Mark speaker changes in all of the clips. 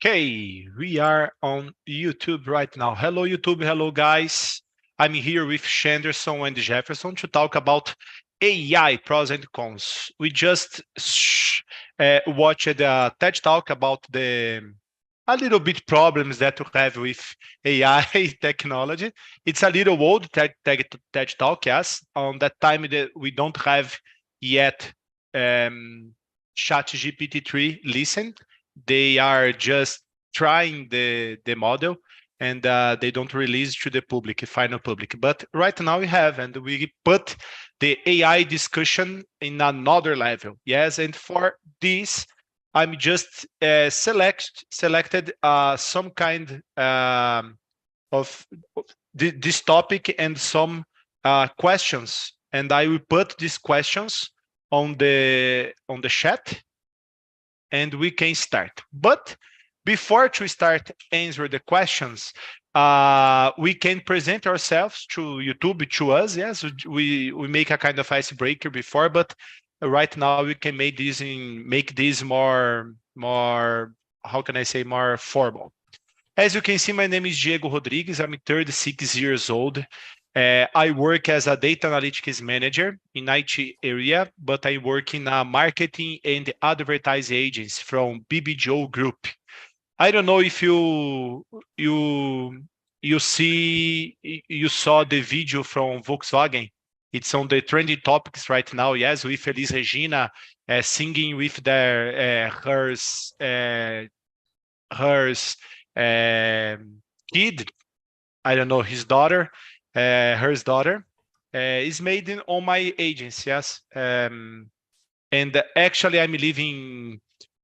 Speaker 1: Okay, we are on YouTube right now. Hello, YouTube. Hello, guys. I'm here with Shenderson and Jefferson to talk about AI pros and cons. We just watched a TED Talk about the a little bit problems that we have with AI technology. It's a little old TED Talk, yes. On that time, that we don't have yet ChatGPT 3 listen. They are just trying the model, and they don't release to the public, final public. But right now we have, and we put the AI discussion in another level. Yes, and for this, I'm just selected some kind of this topic and some questions, and I will put these questions on the chat, and we can start. But before to start answer the questions, we can present ourselves to YouTube, to us. Yes, we make a kind of icebreaker before, but right now we can make this more, how can I say, more formal. As you can see, my name is Diego Rodrigues. I'm 36 years old. I work as a data analytics manager in IT area, but I work in a marketing and advertising agency from BBGO Group. I don't know if you you saw the video from Volkswagen. It's on the trending topics right now. Yes, with Elis Regina singing with their hers kid. I don't know, his daughter, her daughter, is made on my agency. Yes, and actually I'm living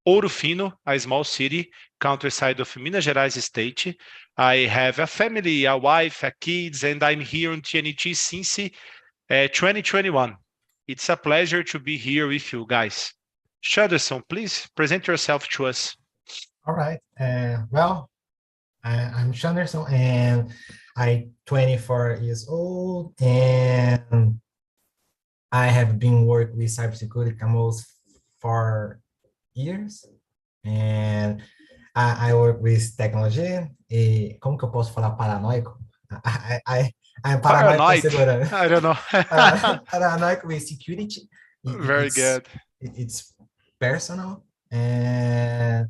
Speaker 1: Ouro Fino, a small city, countryside of Minas Gerais state. I have a family, a wife, a kids, and I'm here in TNT since 2021. It's a pleasure to be here with you guys. Shaderson, please present yourself to us.
Speaker 2: All right. I'm Shanderson, and I'm 24 years old, and I have been working with cybersecurity almost 4 years, and I work with technology. E como que eu posso falar paranoico? I'm paranoico com
Speaker 1: Paranoid.
Speaker 2: segurança.
Speaker 1: I don't know.
Speaker 2: Paranoico with security.
Speaker 1: Very good.
Speaker 2: It's personal, and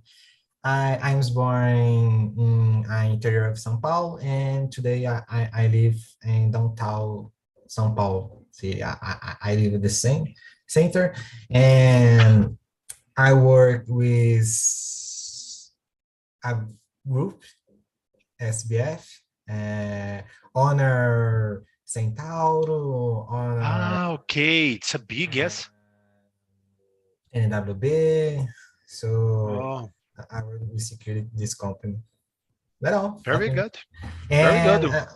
Speaker 2: I was born in interior of São Paulo, and today I live in downtown São Paulo. See, I live in the same center, and I work with a group, SBF, Honor Centauro, Honor
Speaker 1: Okay. It's a big yes.
Speaker 2: NWB. So
Speaker 1: Oh,
Speaker 2: I work with security this company. That's all.
Speaker 1: very
Speaker 2: Nothing.
Speaker 1: good. Very
Speaker 2: And
Speaker 1: good.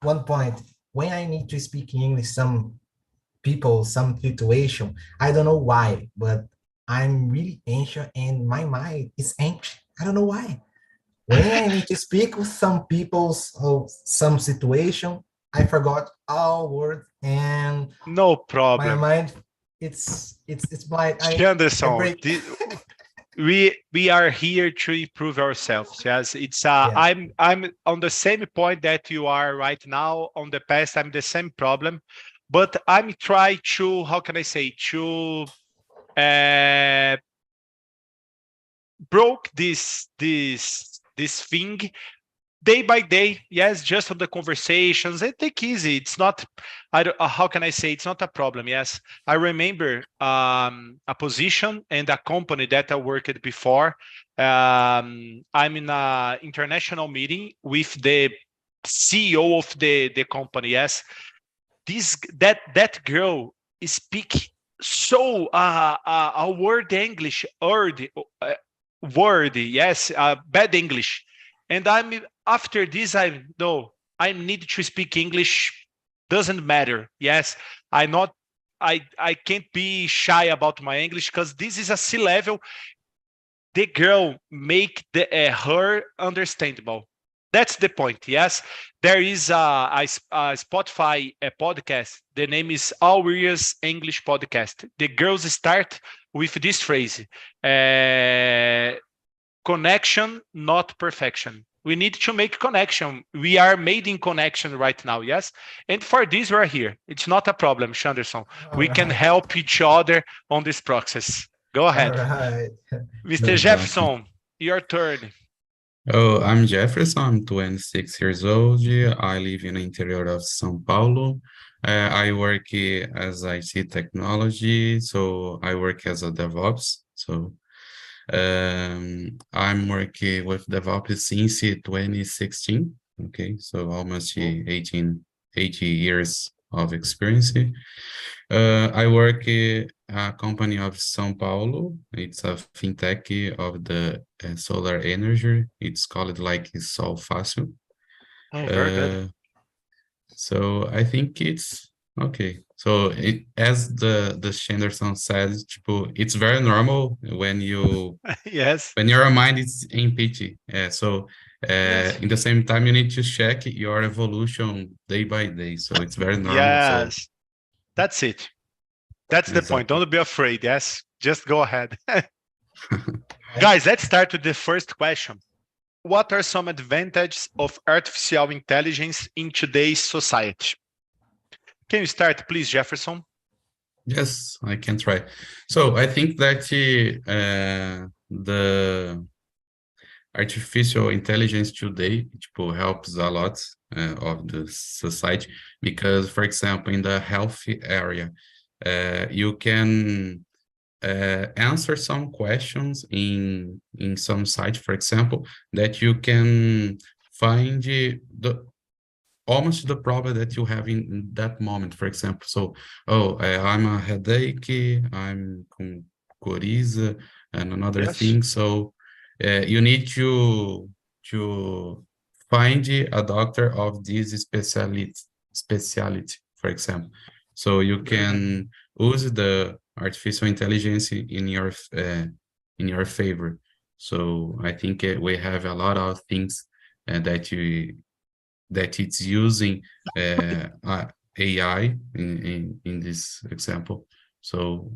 Speaker 2: one point, when I need to speak English, some people, some situation, I don't know why, but I'm really anxious and my mind is anxious. I don't know why. When I need to speak with some people or some situation, I forgot all words and
Speaker 1: No
Speaker 2: my
Speaker 1: problem.
Speaker 2: mind, it's blind. I
Speaker 1: Anderson,
Speaker 2: break.
Speaker 1: we are here to improve ourselves. Yes, it's
Speaker 2: Yeah.
Speaker 1: I'm on the same point that you are right now. On the past, I'm the same problem, but I'm trying to, how can I say, to uh broke this thing day by day. Yes, just on the conversations, and take easy. It's not, I don't, how can I say, it's not a problem. Yes, I remember a position and a company that I worked before. I'm in a international meeting with the CEO of the company. Yes, that girl speak so a word English, word, yes, bad English. And I'm after this, I know I need to speak English. Doesn't matter. Yes, I not. I can't be shy about my English because this is a C level. The girl make her understandable. That's the point. Yes, there is a Spotify podcast. The name is All Ears English Podcast. The girls start with this phrase. Uh, connection, not perfection. We need to make connection. We are made in connection right now, yes? And for this, we're here. It's not a problem, Shanderson.
Speaker 2: All
Speaker 1: We can
Speaker 2: right.
Speaker 1: help each other on this process. Go
Speaker 2: All
Speaker 1: ahead.
Speaker 2: right.
Speaker 1: Mr.
Speaker 3: Exactly.
Speaker 1: Jefferson, your turn.
Speaker 3: Oh, I'm Jefferson. I'm 26 years old. I live in the interior of São Paulo. I work as IT technology, so I work as a DevOps. So I'm working with DevOps since 2016. Okay, so almost 80 years of experience. I work a company of São Paulo. It's a fintech of the solar energy. It's called like Sol Fácil.
Speaker 1: Oh, very good.
Speaker 3: So I think it's okay. So as the Shenderson said, tipo, it's very normal
Speaker 1: Yes.
Speaker 3: when your mind is empty. So
Speaker 1: Yes.
Speaker 3: in the same time, you need to check your evolution day by day. So it's very normal. So
Speaker 1: Yes. That's it. That's the point.
Speaker 3: exactly.
Speaker 1: Don't be afraid. Yes. Just go ahead. Guys, let's start with the first question. What are some advantages of artificial intelligence in today's society? Can you start, please, Jefferson?
Speaker 3: Yes, I can try. So I think that the artificial intelligence today tipo, helps a lot of the society because, for example, in the health area, you can answer some questions in some site, for example, that you can find almost the problem that you have in that moment, for example. So, I'm a headache, I'm com coriza, and another
Speaker 1: Yes.
Speaker 3: thing. So, you need to find a doctor of this speciality, for example. So you
Speaker 1: Very good.
Speaker 3: can use the artificial intelligence in your favor. So I think we have a lot of things that it's using AI in this example. So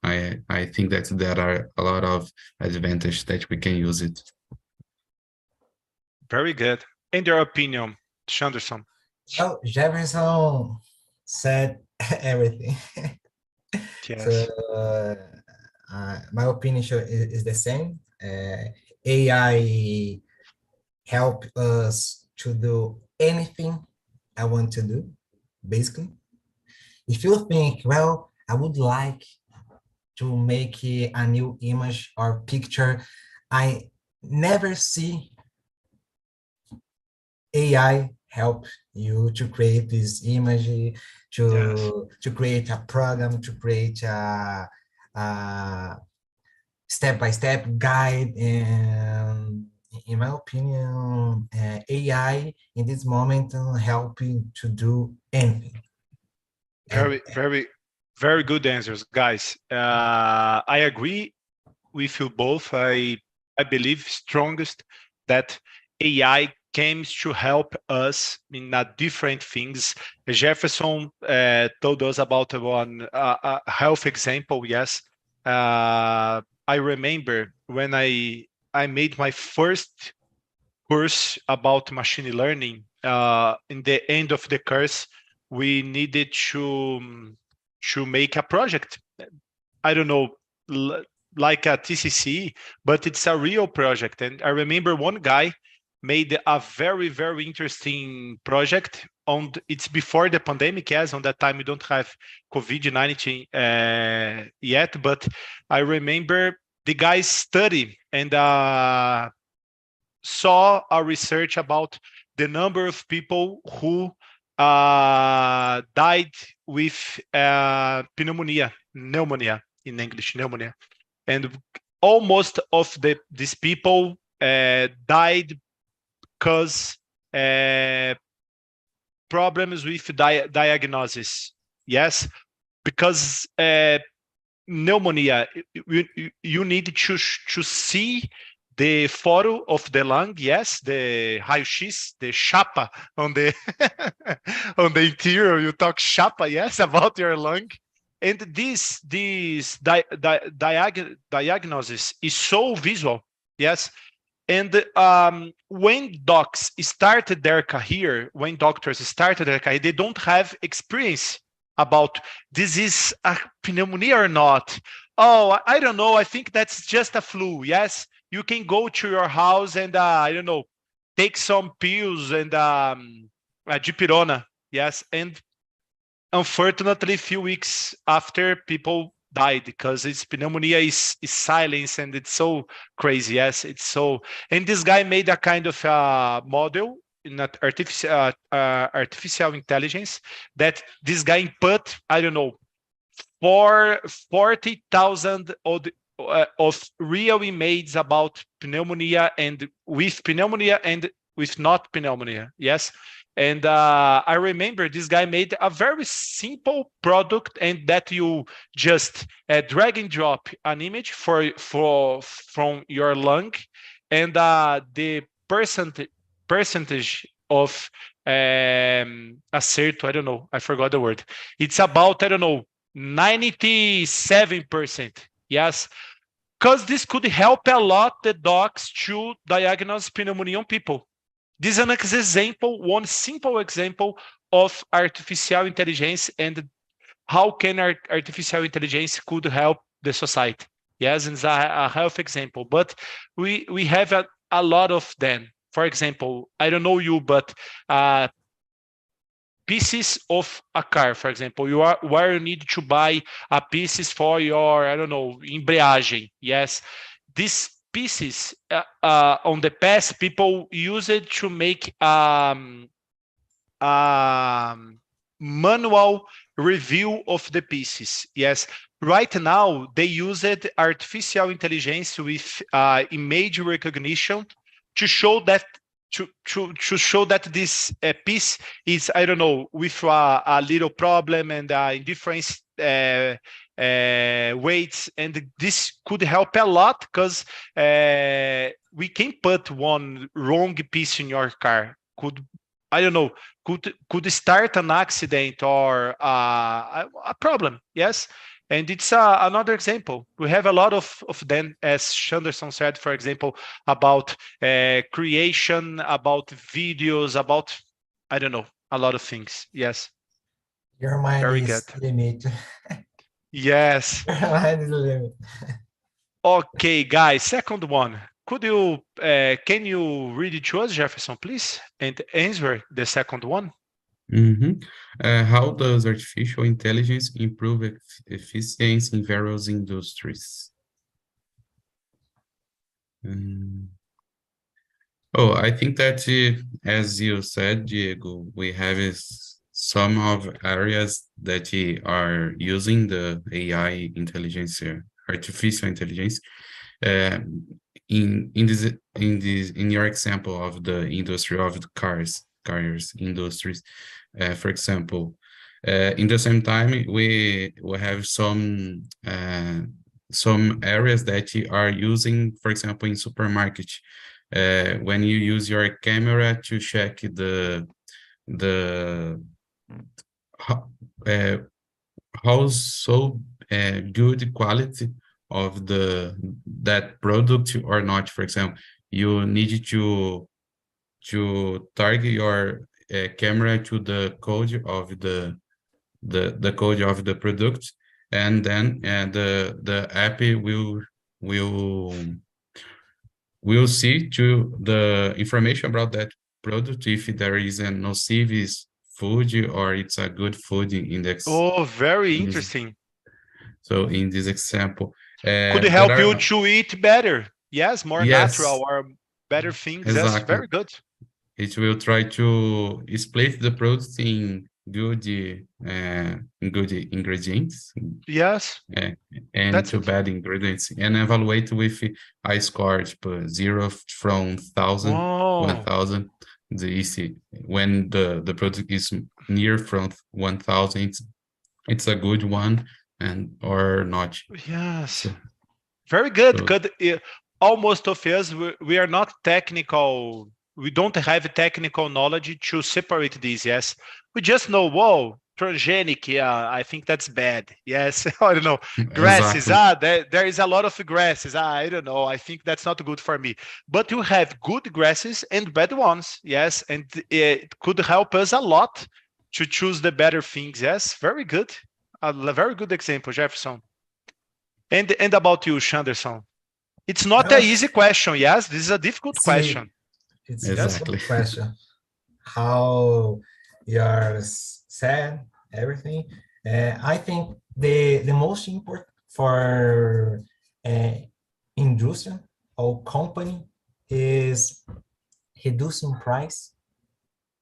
Speaker 3: I think that there are a lot of advantages that we can use it.
Speaker 1: Very good. In your opinion, Shanderson?
Speaker 2: Well, Jefferson said everything. So
Speaker 1: Yes.
Speaker 2: my opinion is the same. AI help us to do anything I want to do, basically. If you think, well, I would like to make a new image or picture, I never see AI help you to create this image,
Speaker 1: Yes.
Speaker 2: to create a program, to create a step-by-step guide. And in my opinion, AI in this moment helping to do anything. And
Speaker 1: Very good answers, guys. I agree with you both. I believe strongest that AI comes to help us in different things. Jefferson told us about one health example. Yes, I remember when I made my first course about machine learning. In the end of the course, we needed to make a project. I don't know, like a TCC, but it's a real project. And I remember one guy made a very interesting project it's before the pandemic. Yes, on that time we don't have COVID-19 yet, but I remember the guy study and saw a research about the number of people who died with pneumonia in English, pneumonia, and almost of these people died because problems with diagnosis. Yes, because pneumonia, you need to see the photo of the lung, yes, the raio-x, the chapa on the on the interior. You talk chapa, yes, about your lung, and this diagnosis is so visual. Yes. And when docs started their career, when doctors started their career, they don't have experience about this is a pneumonia or not. Oh, I don't know. I think that's just a flu. Yes, you can go to your house and I don't know, take some pills and dipirona. Yes, and unfortunately, a few weeks after, people died because its pneumonia is silence and it's so crazy. Yes, it's so. And this guy made a kind of model in that artificial intelligence that this guy input, I don't know, for 40,000 of real images about pneumonia and with not pneumonia. Yes. And I remember this guy made a very simple product, and that you just drag and drop an image from your lung, and the percentage of acerto, I don't know, I forgot the word. It's about, I don't know, 97%. Yes, because this could help a lot the docs to diagnose pneumonia on people. This is an example, one simple example of artificial intelligence and how can artificial intelligence could help the society. Yes, it's a health example, but we have a lot of them. For example, I don't know you, but pieces of a car, for example, where you need to buy a pieces for your, I don't know, embreagem. Yes, these pieces on the past, people use it to make manual review of the pieces. Yes, right now they use it artificial intelligence with image recognition to show that to show that this piece is, I don't know, with a little problem and in different weights, and this could help a lot because we can put one wrong piece in your car, could, I don't know, could start an accident or a problem. Yes. And it's another example. We have a lot of them, as Shanderson said, for example, about creation, about videos, about, I don't know, a lot of things. Yes.
Speaker 2: Your mind
Speaker 1: Very
Speaker 2: is
Speaker 1: good.
Speaker 2: limit.
Speaker 1: Yes.
Speaker 2: Your mind is limit.
Speaker 1: Okay, guys, second one. Could you, can you read it to us, Jefferson, please, and answer the second one?
Speaker 3: How does artificial intelligence improve efficiency in various industries? Oh, I think that, as you said, Diego, we have some of areas that are using the AI intelligence, artificial intelligence. In your example of the industry of the cars industries, for example, in the same time we have some areas that are using, for example, in supermarket, when you use your camera to check how so good quality of that product or not. For example, you need to target your camera to the code of the code of the product, and then the app will see to the information about that product, if there is a nocive food or it's a good food index.
Speaker 1: Oh, very interesting.
Speaker 3: So in this example,
Speaker 1: could help you to eat better. Yes, more natural or better things.
Speaker 3: Exactly.
Speaker 1: That's very good.
Speaker 3: It will try to split the product in good ingredients.
Speaker 1: Yes.
Speaker 3: And that's to bad ingredients, and evaluate with a score 0 from 1,000, 1,000. When the product is near from 1,000, it's a good one, and or not.
Speaker 1: Yes. So, very good. Because almost of us, we are not technical. We don't have technical knowledge to separate these. Yes, we just know, whoa, transgenic, I think that's bad. Yes, I don't know. Grasses,
Speaker 3: Exactly.
Speaker 1: there is a lot of grasses. I don't know. I think that's not good for me. But you have good grasses and bad ones. Yes, and it could help us a lot to choose the better things. Yes, very good. A very good example, Jefferson. And about you, Shanderson. It's not an easy question. Yes, this is a difficult
Speaker 2: See,
Speaker 1: question.
Speaker 2: it's a
Speaker 3: Exactly.
Speaker 2: difficult question. How you're said everything. I think the most important for uh, industry or company is reducing price,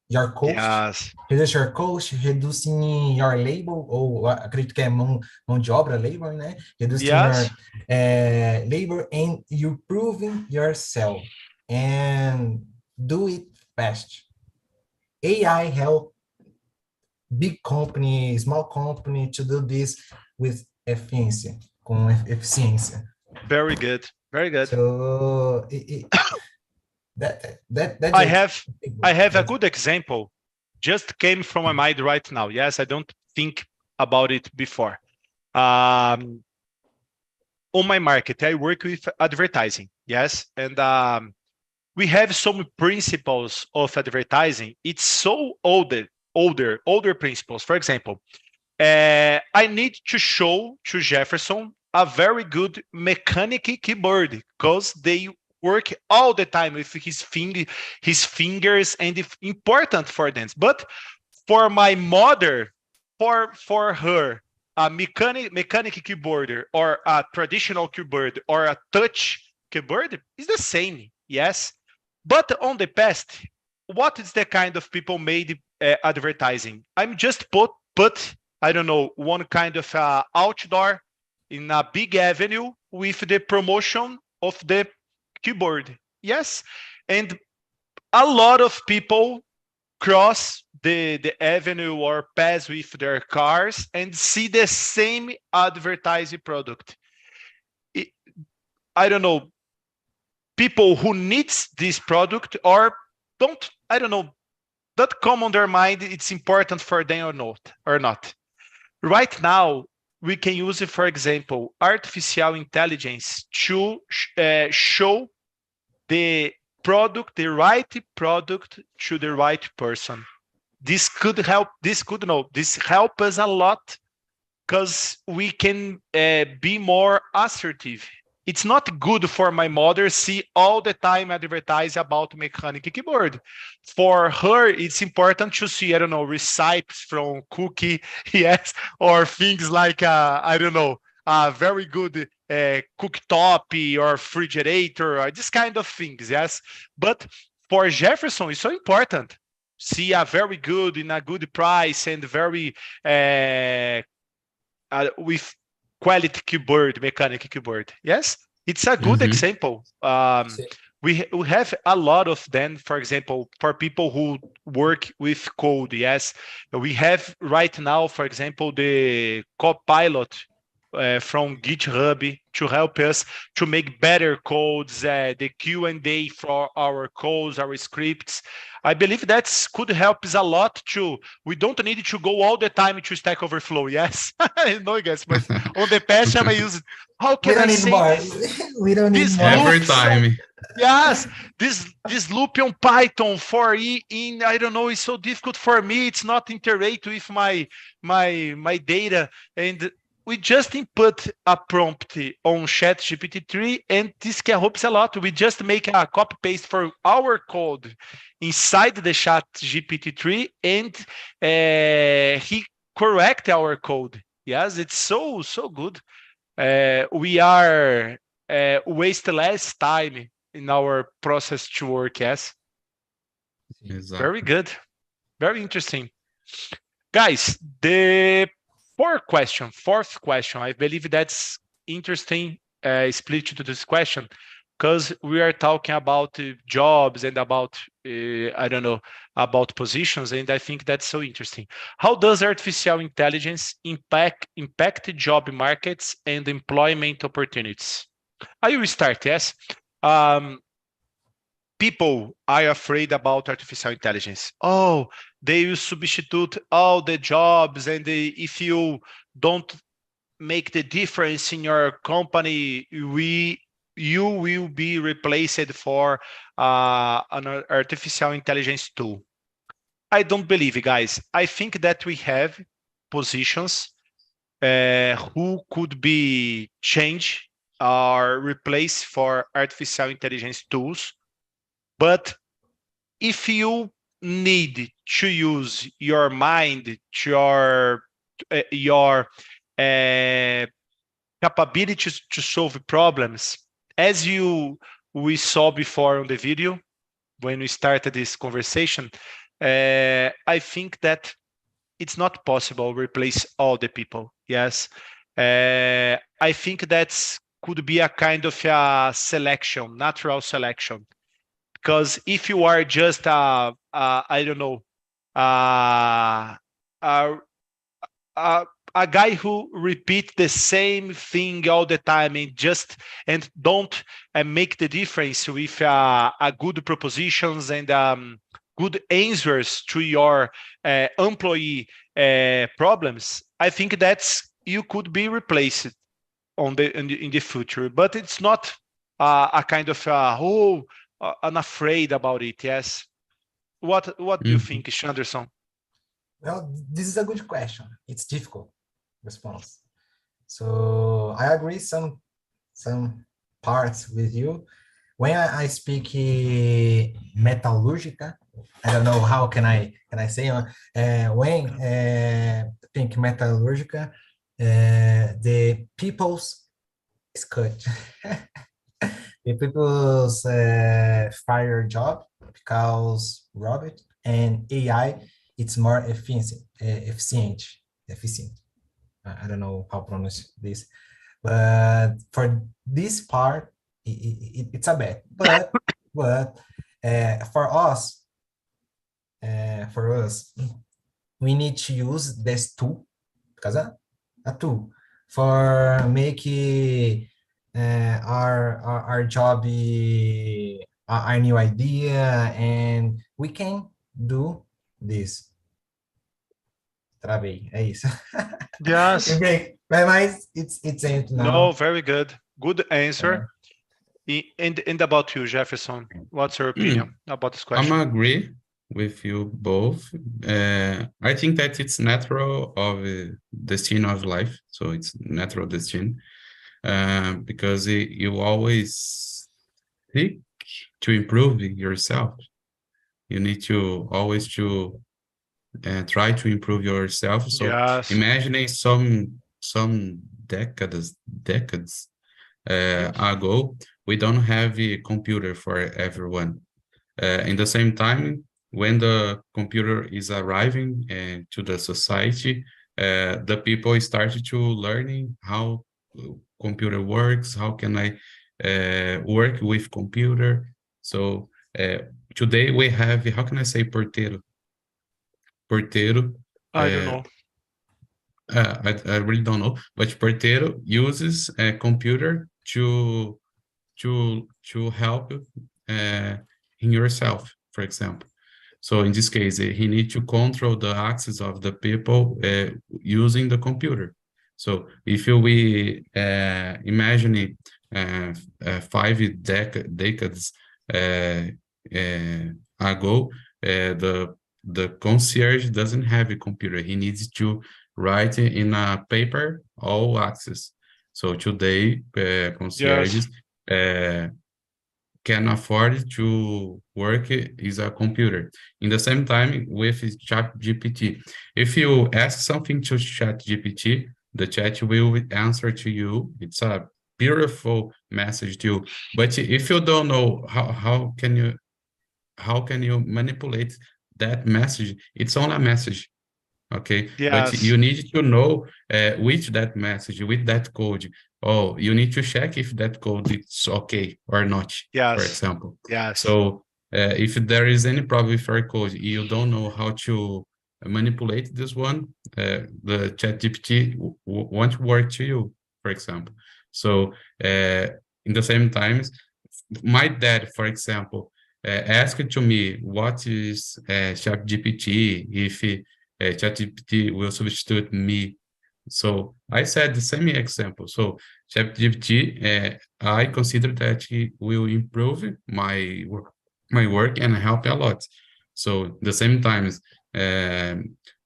Speaker 2: your cost,
Speaker 1: Yes.
Speaker 2: reduce your cost, reducing your labor, ou acredito que é mão de obra, labor, né? Reducing your
Speaker 1: Yes.
Speaker 2: labor and you proving yourself and do it fast. AI help big company, small company to do this with efficiency, com eficiência.
Speaker 1: Very good. Very good.
Speaker 2: So that's
Speaker 1: I
Speaker 2: it.
Speaker 1: have a good example. Just came from my mind right now. Yes, I don't think about it before. On my market, I work with advertising. Yes, and we have some principles of advertising. It's so older principles. For example, I need to show to Jefferson a very good mechanic keyboard because they work all the time with his fingers, and it's important for them. But for my mother, for her, a mechanic keyboard or a traditional keyboard or a touch keyboard is the same. Yes, but on the past, what is the kind of people made advertising? I'm just put I don't know, one kind of outdoor in a big avenue with the promotion of the keyboard. Yes. And a lot of people cross the avenue or pass with their cars and see the same advertising product. I don't know, people who needs this product or don't, I don't know, that come on their mind it's important for them or not. Right now, we can use, for example, artificial intelligence to show the product, the right product to the right person. This help us a lot because we can be more assertive. It's not good for my mother see all the time advertise about mechanic keyboard. For her, it's important to see, I don't know, recipes from cookie, yes, or things like, I don't know, a very good cooktop or refrigerator, or this kind of things, yes. But for Jefferson, it's so important. See a very good in a good price and very with quality keyboard, mechanic keyboard. Yes, it's a good
Speaker 3: Mm-hmm.
Speaker 1: example. We have a lot of them, for example, for people who work with code. Yes, we have right now, for example, the Copilot from GitHub to help us to make better codes, the Q&A for our codes, our scripts. I believe that could help us a lot too. We don't need to go all the time to Stack Overflow. Yes, I know, guys, but on the past time I use. How can I say
Speaker 2: more.
Speaker 1: this?
Speaker 2: We don't need
Speaker 1: This
Speaker 2: more.
Speaker 3: Every
Speaker 1: loops
Speaker 3: time.
Speaker 1: yes, this loop on Python for in I don't know, it's so difficult for me. It's not integrate with my data, and we just input a prompt on ChatGPT-3, and this can help us a lot. We just make a copy paste for our code inside the ChatGPT-3, and he correct our code. Yes, it's so good. We are waste less time in our process to work. Yes, very
Speaker 3: Exactly.
Speaker 1: good, very interesting, guys. The fourth question. I believe that's interesting. Split to this question because we are talking about jobs and about I don't know about positions, and I think that's so interesting. How does artificial intelligence impact job markets and employment opportunities? I will start. Yes. people are afraid about artificial intelligence. Oh, they will substitute all the jobs, and if you don't make the difference in your company, you will be replaced for an artificial intelligence tool. I don't believe it, guys. I think that we have positions who could be changed or replaced for artificial intelligence tools. But if you need to use your mind, your capabilities to solve problems, as we saw before on the video when we started this conversation, I think that it's not possible to replace all the people. Yes, I think that could be a kind of a selection, natural selection. Because if you are just I don't know, uh, a, a guy who repeat the same thing all the time and don't make the difference with a good propositions and good answers to your employee problems, I think that's you could be replaced in the future. But it's not a kind of I'm afraid about it. Yes. What do you think, Anderson?
Speaker 2: Well, this is a good question. It's difficult response. So I agree some parts with you. When I speak metallurgica, I don't know how can I say when think metallurgica, the people's is cut. The people's fire job because robot and AI it's more efficient. I don't know how to pronounce this, but for this part, it's a bad. But for us, we need to use this tool because a tool for make our job our new idea, and we can do this. Travei, é isso.
Speaker 1: Yes.
Speaker 2: Okay, mas it's empty now.
Speaker 1: No, very good. Good answer. And about you, Jefferson, what's your opinion about this question?
Speaker 3: I'm agree with you both. I think that it's natural of destiny of life, so it's natural destiny, because you always seek to improve yourself. You need to always to try to improve yourself. So
Speaker 1: yes.
Speaker 3: imagining some decades ago, we don't have a computer for everyone. In the same time, when the computer is arriving to the society, the people started to learning how computer works, how can I work with computer. So today we have, how can I say porteiro? Porteiro.
Speaker 1: I don't know.
Speaker 3: I really don't know, but porteiro uses a computer to help in yourself, for example. So in this case, he needs to control the access of the people using the computer. So if we imagine 5 decades ago, the concierge doesn't have a computer. He needs to write in a paper all access. So today, concierges can afford to work is a computer. In the same time, with ChatGPT, if you ask something to ChatGPT, the chat will answer to you. It's a beautiful message to you. But if you don't know how can you manipulate that message, it's only a message. Okay,
Speaker 1: yes.
Speaker 3: But you need to know with that message, with that code. Oh, you need to check if that code is okay or not,
Speaker 1: yes.
Speaker 3: For example.
Speaker 1: Yes.
Speaker 3: So if there is any problem with your code, you don't know how to manipulate this one, the ChatGPT won't work to you, for example. So in the same time, my dad, for example, ask to me what is ChatGPT, if ChatGPT will substitute me. So I said the same example. So ChatGPT, I consider that it will improve my work and help a lot. So the same times,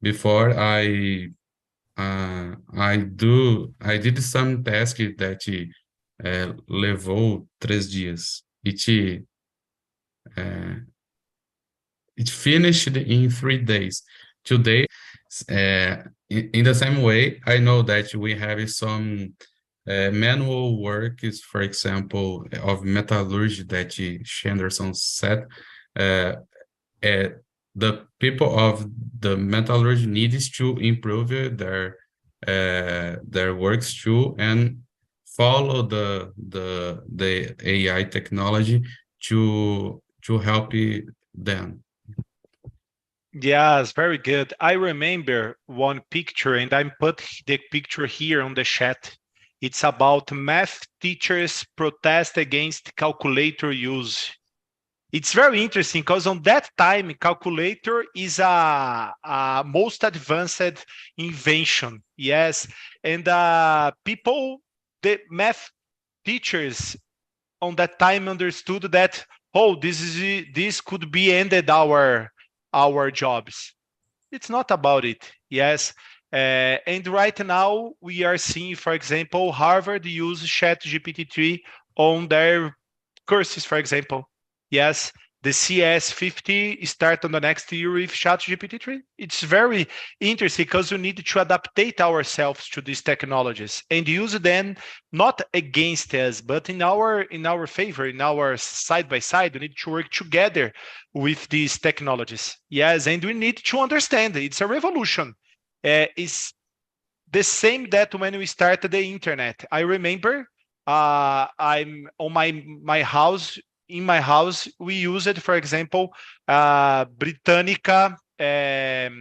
Speaker 3: before I did some task that levou 3 dias. It finished in 3 days. Today, in the same way, I know that we have some manual work is, for example, of metallurgy that Shenderson said. The people of the metallurgy needs to improve their works too and follow the AI technology to help them.
Speaker 1: Yes, very good. I remember one picture, and I put the picture here on the chat. It's about math teachers protest against calculator use. It's very interesting because on that time, calculator is a most advanced invention. Yes, and people, the math teachers on that time understood that, oh, this could be ended our jobs. It's not about it. Yes. And right now we are seeing, for example, Harvard use ChatGPT-3 on their courses, for example. Yes, the CS 50 start on the next year with ChatGPT-3. It's very interesting because we need to adaptate ourselves to these technologies and use them not against us, but in our favor, in our side by side. We need to work together with these technologies. Yes, and we need to understand it's a revolution. It's the same that when we started the internet. I remember I'm on my house. In my house, we use it, for example, Britannica. I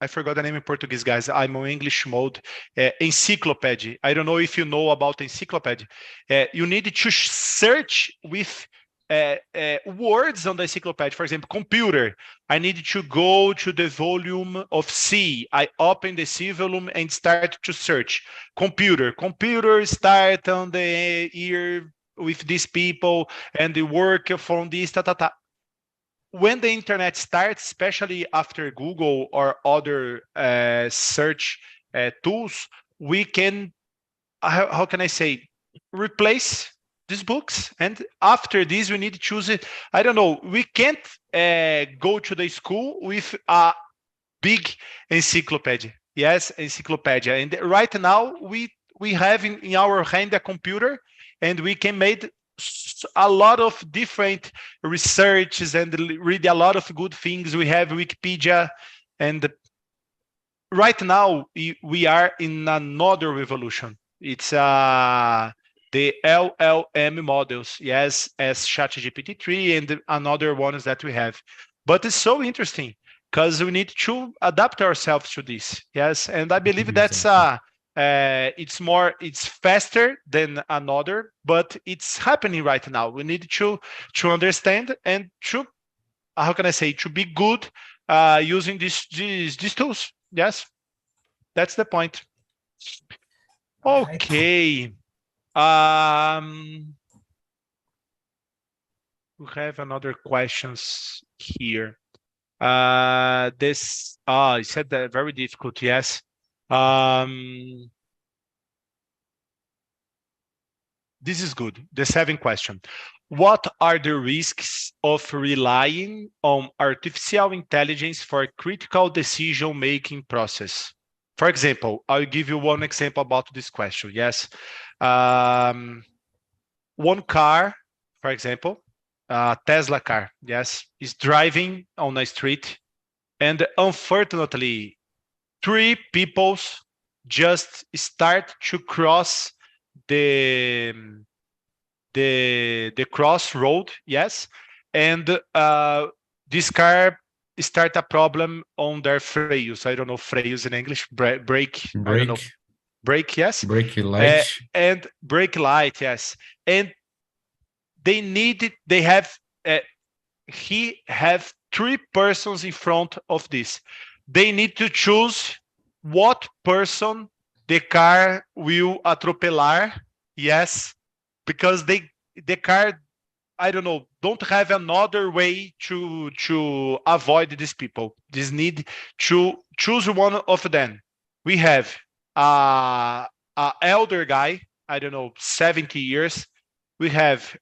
Speaker 1: forgot the name in Portuguese, guys. I'm on English mode. Encyclopedia. I don't know if you know about encyclopedia. You need to search with words on the encyclopedia. For example, computer. I need to go to the volume of C. I open the C volume and start to search. Computer. Computer start on the year with these people and the work from this, When the internet starts, especially after Google or other search tools, we can, how can I say, replace these books. And after this, we need to choose it. I don't know. We can't go to the school with a big encyclopedia. Yes, encyclopedia. And right now, we have in our hand a computer, and we can make a lot of different researches and read a lot of good things. We have Wikipedia, and right now we are in another revolution. It's the LLM models, yes, as ChatGPT-3 and another ones that we have. But it's so interesting because we need to adapt ourselves to this. Yes, and I believe that's it's faster than another, but it's happening right now. We need to understand and to, how can I say, to be good using these tools. Yes, that's the point. Okay. We have another questions here. This I said that very difficult. Yes. This is good. The 7th question. What are the risks of relying on artificial intelligence for critical decision-making process? For example, I'll give you one example about this question. Yes. One car, for example, a Tesla car, yes, is driving on a street, and unfortunately, 3 people just start to cross the crossroad, yes, and this car start a problem on their freios. I don't know freios in English. Brake. I don't know. Brake, yes.
Speaker 3: Brake light.
Speaker 1: And brake light, yes. And he have three persons in front of this. They need to choose what person the car will atropelar. Yes, because the car, I don't know, don't have another way to avoid these people. This need to choose one of them. We have a elder guy, I don't know, 70 years. We have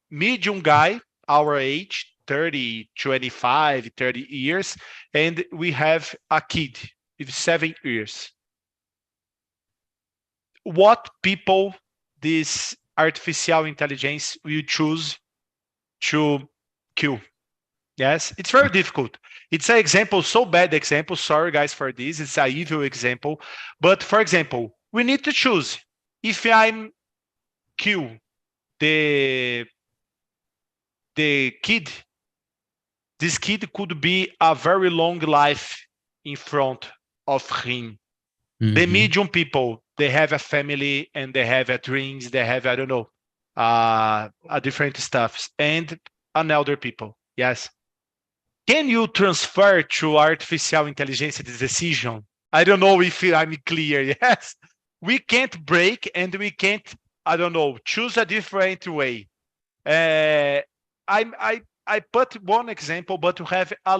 Speaker 1: medium guy, our age, 30, 25, 30 years, and we have a kid with 7 years. What people this artificial intelligence will choose to kill? Yes, it's very difficult. It's an example, so bad example. Sorry, guys, for this. It's an evil example. But for example, we need to choose. If I'm kill the kid, this kid could be a very long life in front of him. The medium people, they have a family and they have a dreams, they have, I don't know, a different stuff. And an elder people, yes. Can you transfer to artificial intelligence this decision? I don't know if I'm clear, yes. We can't break and we can't, I don't know, choose a different way. I put one example, but to have a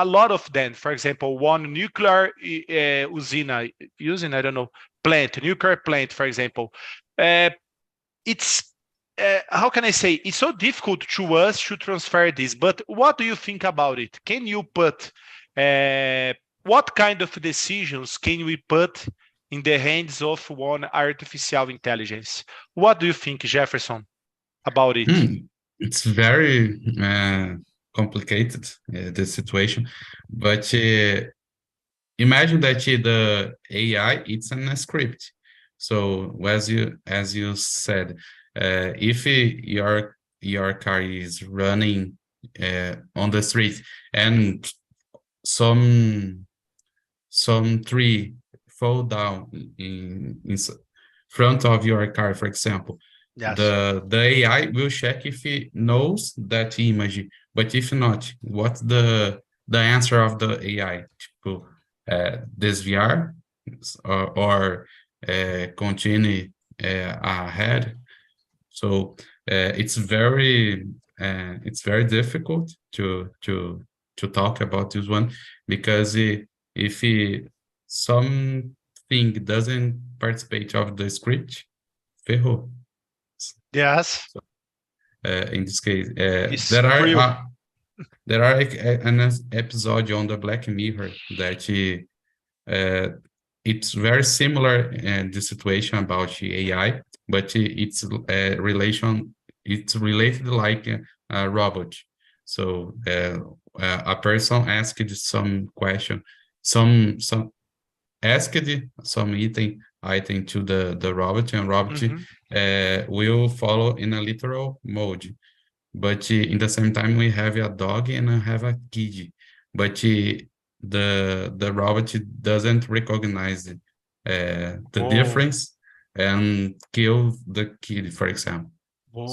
Speaker 1: lot of them. For example, one nuclear using, I don't know, nuclear plant, for example. It's, how can I say, it's so difficult to us to transfer this, but what do you think about it? Can you put, what kind of decisions can we put in the hands of one artificial intelligence? What do you think, Jefferson, about it?
Speaker 3: It's very complicated, the situation, but imagine that the AI, it's in a script. So as you said, if your car is running on the street and some tree fall down in front of your car, for example,
Speaker 1: yes,
Speaker 3: the AI will check if it knows that image, but if not, what's the answer of the AI? Tipo, desviar or continue ahead. So it's very difficult to talk about this one, because if something doesn't participate of the script, ferrou.
Speaker 1: Yes.
Speaker 3: So, in this case,
Speaker 1: It's
Speaker 3: there
Speaker 1: real.
Speaker 3: are an episode on the Black Mirror that it's very similar the situation about the AI, but it's related like a robot. So a person asked some question, some asked some item to the robot, and robot will follow in a literal mode. But in the same time, we have a dog and I have a kid. But the robot doesn't recognize the difference and kill the kid, for example.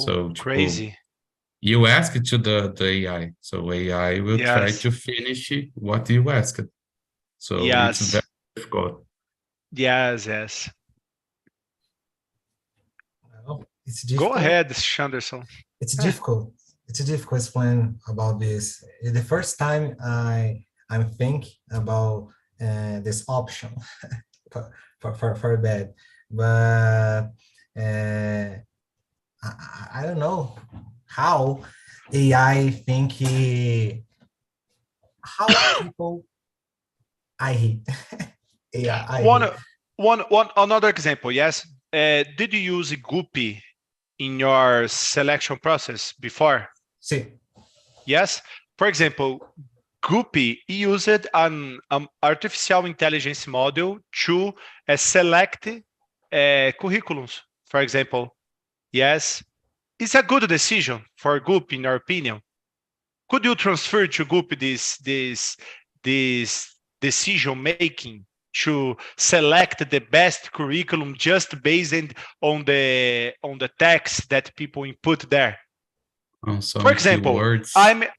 Speaker 3: So
Speaker 1: crazy.
Speaker 3: You ask it to the AI, so AI will try to finish what you asked. So it's very difficult.
Speaker 1: Yes.
Speaker 2: Well, it's difficult.
Speaker 1: Go ahead, Shanderson.
Speaker 2: It's difficult. It's difficult to explain about this. The first time I'm thinking about this option for bad, but I don't know how AI think how people I hate.
Speaker 1: One another example. Yes. Did you use Guppy in your selection process before?
Speaker 2: Sí.
Speaker 1: Yes. For example, Guppy used an artificial intelligence model to select curriculums, for example. Yes. It's a good decision for Guppy, in your opinion. Could you transfer to Guppy this decision making to select the best curriculum just based on the text that people input there.
Speaker 3: On some
Speaker 1: For example,
Speaker 3: keywords.
Speaker 1: I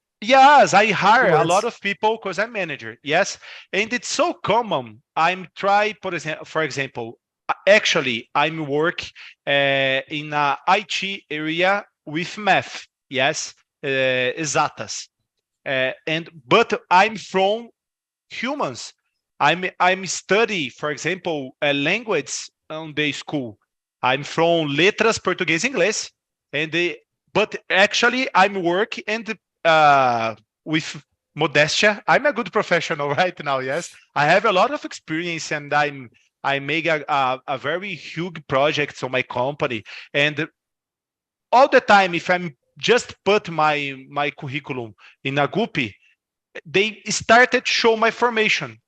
Speaker 1: hire a
Speaker 2: Keywords.
Speaker 1: lot of people because I'm manager. Yes, and it's so common. For example, actually, I'm work in a IT area with math. Yes, exatas. But I'm from humans. I'm study, for example, a language on the school. I'm from letras português inglês, but actually I'm work and with modestia. I'm a good professional right now. Yes, I have a lot of experience, and I make a very huge projects on my company, and all the time if I'm just put my curriculum in a Guppy, they started to show my formation.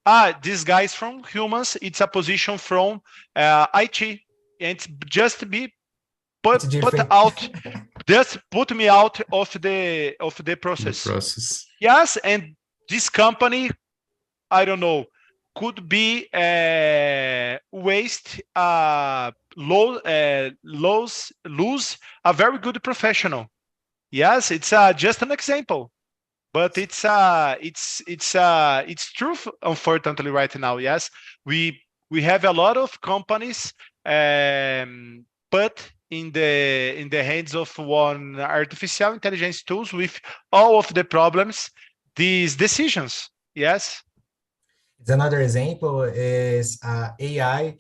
Speaker 1: This guy's from humans. It's a position from IT, and it's just be put out. Just put me out of the process.
Speaker 3: The process.
Speaker 1: Yes, and this company, I don't know, could be waste lose a very good professional. Yes, it's just an example, but it's true. Unfortunately, right now, yes, we have a lot of companies put in the hands of one artificial intelligence tools with all of the problems, these decisions. Yes.
Speaker 2: Another example is AI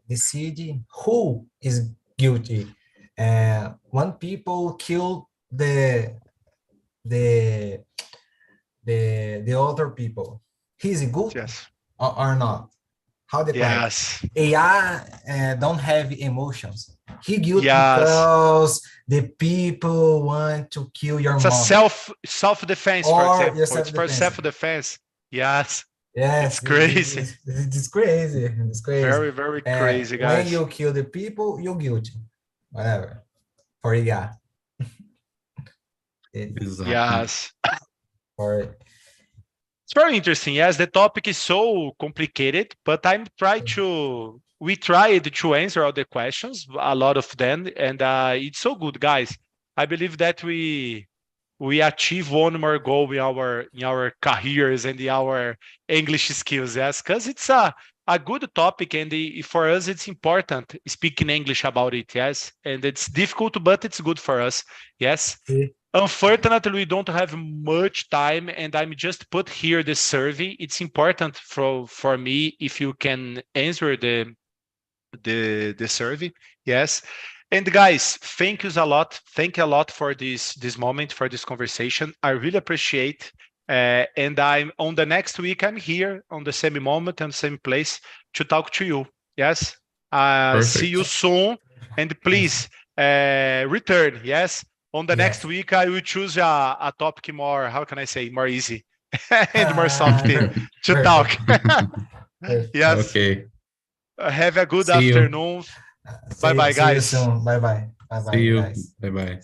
Speaker 2: decide who is guilty. When people kill the other people, he's guilty
Speaker 1: Yes.
Speaker 2: or not? How the
Speaker 1: Yes.
Speaker 2: AI don't have emotions. He guilty
Speaker 1: Yes.
Speaker 2: because the people want to kill your
Speaker 1: It's
Speaker 2: mom.
Speaker 1: a self-defense, for
Speaker 2: Or
Speaker 1: example.
Speaker 2: your
Speaker 1: It's for
Speaker 2: self-defense.
Speaker 1: self-defense. Yes.
Speaker 2: Yes,
Speaker 1: It's crazy.
Speaker 2: It's crazy. It's crazy.
Speaker 1: Very, very crazy, guys.
Speaker 2: When you kill the people, you're guilty. Whatever. For AI.
Speaker 3: Exactly.
Speaker 1: Yes.
Speaker 2: For
Speaker 1: It's very interesting. Yes, the topic is so complicated, but we tried to answer all the questions, a lot of them, and it's so good, guys. I believe that we achieve one more goal in our careers and in our English skills. Yes, because it's a good topic, and for us it's important speaking English about it. Yes, and it's difficult, but it's good for us. Yes.
Speaker 2: See?
Speaker 1: Unfortunately, we don't have much time, and I'm just put here the survey. It's important for me if you can answer the survey. Yes. And guys, thank you a lot. Thank you a lot for this moment, for this conversation. I really appreciate. And I'm on the next week. I'm here on the same moment and same place to talk to you. Yes. See you soon, and please return. Yes. On the next week, I will choose a topic more. How can I say more easy and more soft to talk. Yes.
Speaker 3: Okay.
Speaker 1: Have a good
Speaker 3: See you.
Speaker 1: afternoon. Bye-bye, guys.
Speaker 2: See you soon. Bye-bye. Bye-bye,
Speaker 3: See you.
Speaker 2: guys.
Speaker 3: Bye-bye.